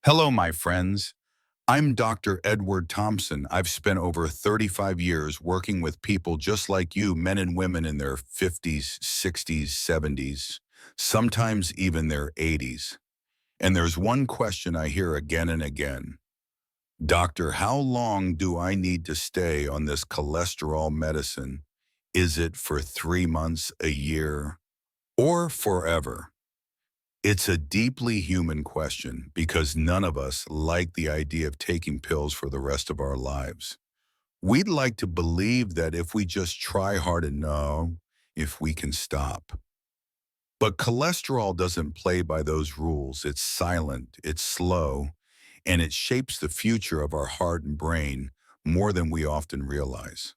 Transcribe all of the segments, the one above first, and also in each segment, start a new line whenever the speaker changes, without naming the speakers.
Hello, my friends. I'm Dr. Edward Thompson. I've spent over 35 years working with people just like you, men and women in their 50s, 60s, 70s, sometimes even their 80s. And there's one question I hear again and again. Doctor, how long do I need to stay on this cholesterol medicine? Is it for 3 months, a year, or forever? It's a deeply human question because none of us like the idea of taking pills for the rest of our lives. We'd like to believe that if we just try hard enough, if we can stop. But cholesterol doesn't play by those rules. It's silent, it's slow, and it shapes the future of our heart and brain more than we often realize.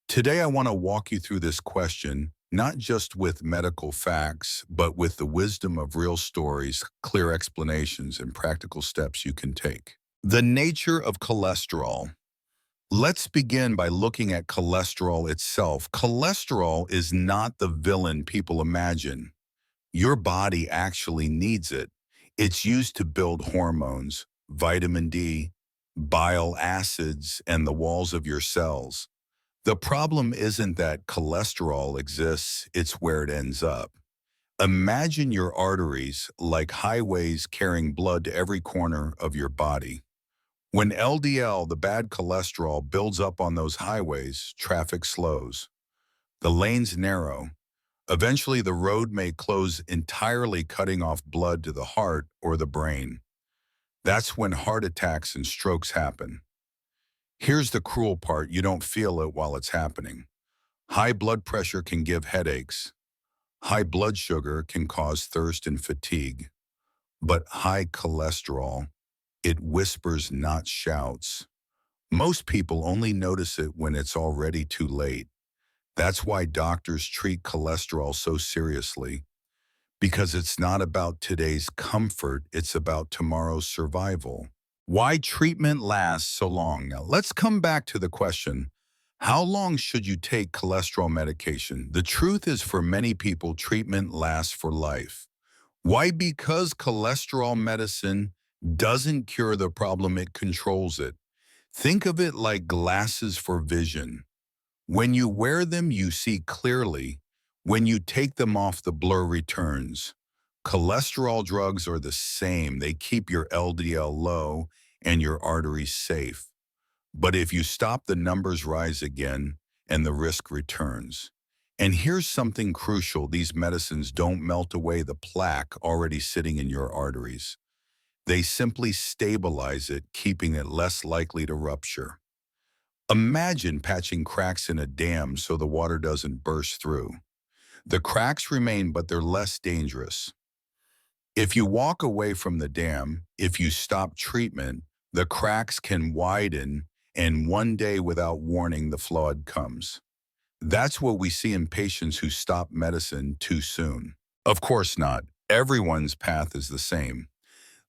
Today, I want to walk you through this question, not just with medical facts, but with the wisdom of real stories, clear explanations, and practical steps you can take. The nature of cholesterol. Let's begin by looking at cholesterol itself. Cholesterol is not the villain people imagine. Your body actually needs it. It's used to build hormones, vitamin D, bile acids, and the walls of your cells. The problem isn't that cholesterol exists, it's where it ends up. Imagine your arteries like highways carrying blood to every corner of your body. When LDL, the bad cholesterol, builds up on those highways, traffic slows. The lanes narrow. Eventually, the road may close entirely, cutting off blood to the heart or the brain. That's when heart attacks and strokes happen. Here's the cruel part, you don't feel it while it's happening. High blood pressure can give headaches. High blood sugar can cause thirst and fatigue. But high cholesterol, it whispers, not shouts. Most people only notice it when it's already too late. That's why doctors treat cholesterol so seriously, because it's not about today's comfort, it's about tomorrow's survival. Why treatment lasts so long? Now, let's come back to the question, how long should you take cholesterol medication? The truth is, for many people, treatment lasts for life. Why? Because cholesterol medicine doesn't cure the problem, it controls it. Think of it like glasses for vision. When you wear them, you see clearly. When you take them off, the blur returns. Cholesterol drugs are the same. They keep your LDL low and your arteries safe. But if you stop, the numbers rise again and the risk returns. And here's something crucial. These medicines don't melt away the plaque already sitting in your arteries. They simply stabilize it, keeping it less likely to rupture. Imagine patching cracks in a dam so the water doesn't burst through. The cracks remain, but they're less dangerous. If you walk away from the dam, if you stop treatment, the cracks can widen, and one day without warning, the flood comes. That's what we see in patients who stop medicine too soon. Of course not. Everyone's path is the same.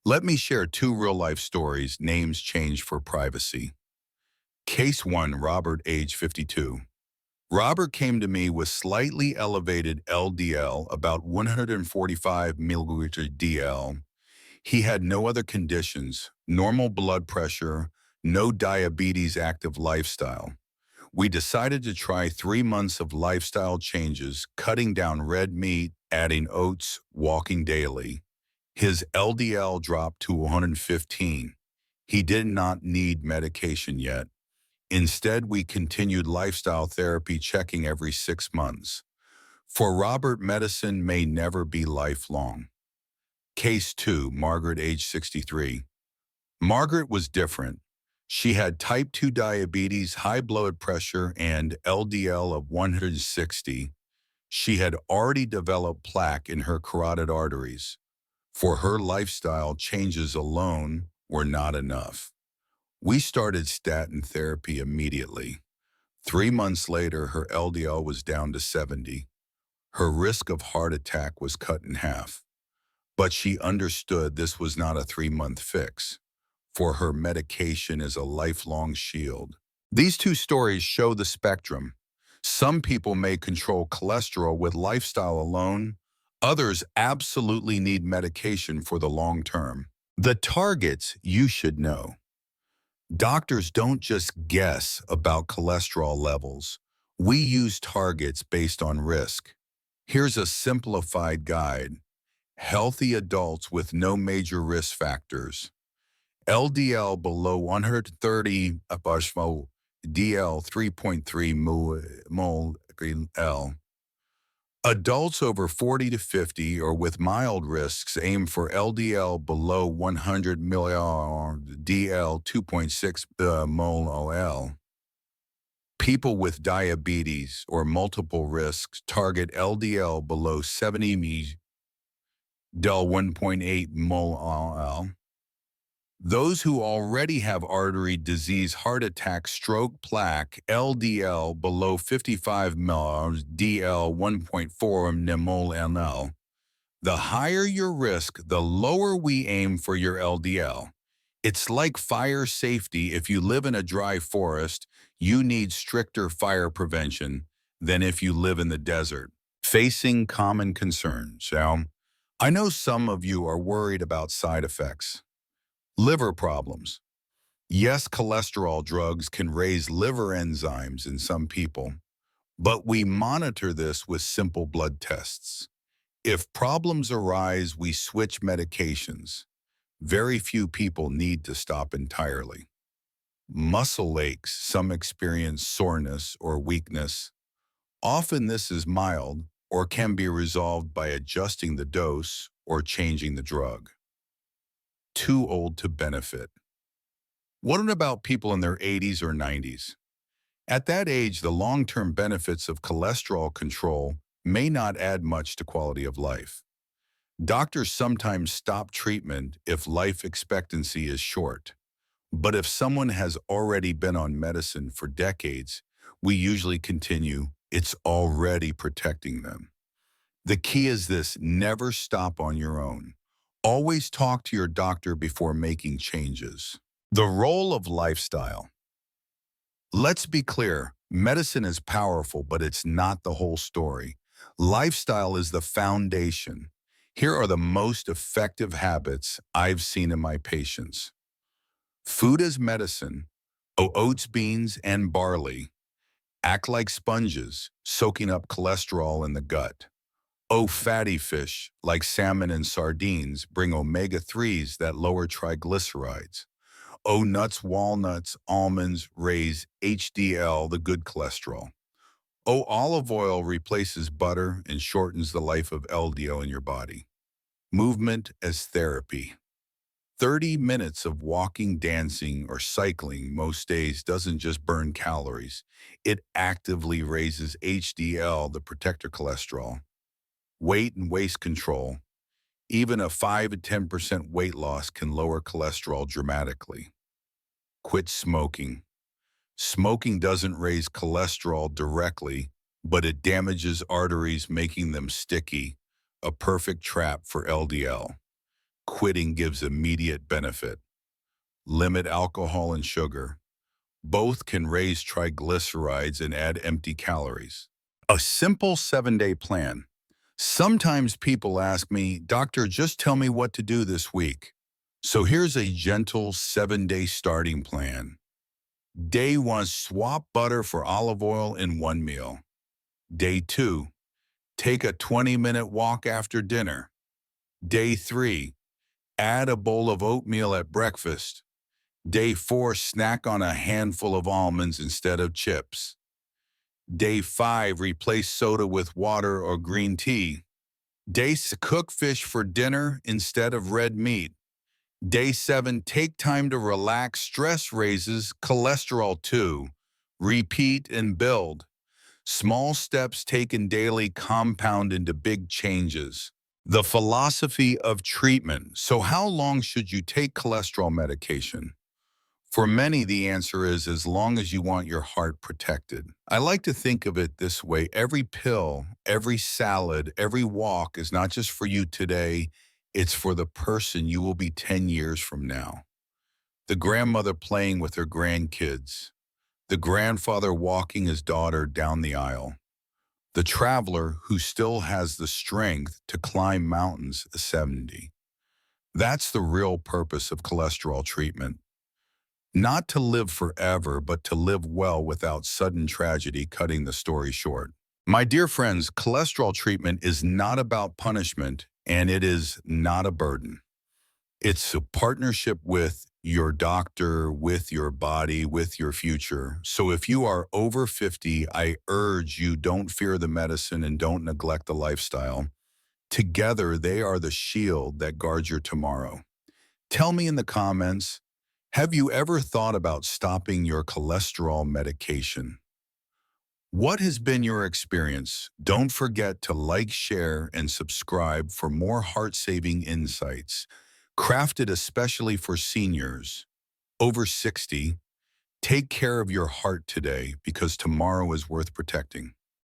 Let me share two real-life stories, names changed for privacy. Case 1, Robert, age 52. Robert came to me with slightly elevated LDL, about 145 milliliter DL. He had no other conditions, normal blood pressure, no diabetes, active lifestyle. We decided to try 3 months of lifestyle changes, cutting down red meat, adding oats, walking daily. His LDL dropped to 115. He did not need medication yet. Instead, we continued lifestyle therapy, checking every 6 months. For Robert, medicine may never be lifelong. Case 2, Margaret, age 63. Margaret was different. She had type 2 diabetes, high blood pressure, and LDL of 160. She had already developed plaque in her carotid arteries. For her, lifestyle changes alone were not enough. We started statin therapy immediately. 3 months later, her LDL was down to 70. Her risk of heart attack was cut in half. But she understood this was not a 3-month fix. For her, medication is a lifelong shield. These two stories show the spectrum. Some people may control cholesterol with lifestyle alone. Others absolutely need medication for the long term. The targets you should know. Doctors don't just guess about cholesterol levels. We use targets based on risk. Here's a simplified guide. Healthy adults with no major risk factors. LDL below 130 DL 3.3 mol L. Adults over 40 to 50 or with mild risks aim for LDL below 100 ml DL 2.6 mol L. People with diabetes or multiple risks target LDL below 70 del 1.8 mol L. Those who already have artery disease, heart attack, stroke, plaque, LDL below 55 ml, DL 1.4 mol NL. The higher your risk, the lower we aim for your LDL. It's like fire safety. If you live in a dry forest, you need stricter fire prevention than if you live in the desert. Facing common concerns. Now, I know some of you are worried about side effects. Liver problems. Yes, cholesterol drugs can raise liver enzymes in some people, but we monitor this with simple blood tests. If problems arise, we switch medications. Very few people need to stop entirely. Muscle aches, some experience soreness or weakness. Often this is mild or can be resolved by adjusting the dose or changing the drug. Too old to benefit. What about people in their 80s or 90s? At that age, the long-term benefits of cholesterol control may not add much to quality of life. Doctors sometimes stop treatment if life expectancy is short. But if someone has already been on medicine for decades, we usually continue. It's already protecting them. The key is this: never stop on your own. Always talk to your doctor before making changes. The role of lifestyle. Let's be clear, medicine is powerful, but it's not the whole story. Lifestyle is the foundation. Here are the most effective habits I've seen in my patients. Food as medicine. Oats, beans, and barley. Act like sponges, soaking up cholesterol in the gut. Fatty fish, like salmon and sardines, bring omega-3s that lower triglycerides. Nuts, walnuts, almonds raise HDL, the good cholesterol. Olive oil replaces butter and shortens the life of LDL in your body. Movement as therapy. 30 minutes of walking, dancing, or cycling most days doesn't just burn calories. It actively raises HDL, the protector cholesterol. Weight and waist control. Even a 5 to 10% weight loss can lower cholesterol dramatically. Quit smoking. Smoking doesn't raise cholesterol directly, but it damages arteries, making them sticky, a perfect trap for LDL. Quitting gives immediate benefit. Limit alcohol and sugar. Both can raise triglycerides and add empty calories. A simple 7-day plan. Sometimes people ask me, "Doctor, just tell me what to do this week." So here's a gentle 7-day starting plan. Day 1, swap butter for olive oil in one meal. Day 2, take a 20-minute walk after dinner. Day 3, add a bowl of oatmeal at breakfast. Day 4, snack on a handful of almonds instead of chips. Day 5, replace soda with water or green tea. Day 6, cook fish for dinner instead of red meat. Day 7, take time to relax. Stress raises cholesterol too. Repeat and build. Small steps taken daily compound into big changes. The philosophy of treatment. So how long should you take cholesterol medication? For many, the answer is as long as you want your heart protected. I like to think of it this way: every pill, every salad, every walk is not just for you today, it's for the person you will be 10 years from now. The grandmother playing with her grandkids. The grandfather walking his daughter down the aisle. The traveler who still has the strength to climb mountains at 70. That's the real purpose of cholesterol treatment. Not to live forever, but to live well without sudden tragedy cutting the story short. My dear friends, cholesterol treatment is not about punishment, and it is not a burden. It's a partnership with your doctor, with your body, with your future. So if you are over 50, I urge you don't fear the medicine and don't neglect the lifestyle. Together, they are the shield that guards your tomorrow. Tell me in the comments, have you ever thought about stopping your cholesterol medication? What has been your experience? Don't forget to like, share, and subscribe for more heart-saving insights, crafted especially for seniors over 60. Take care of your heart today because tomorrow is worth protecting.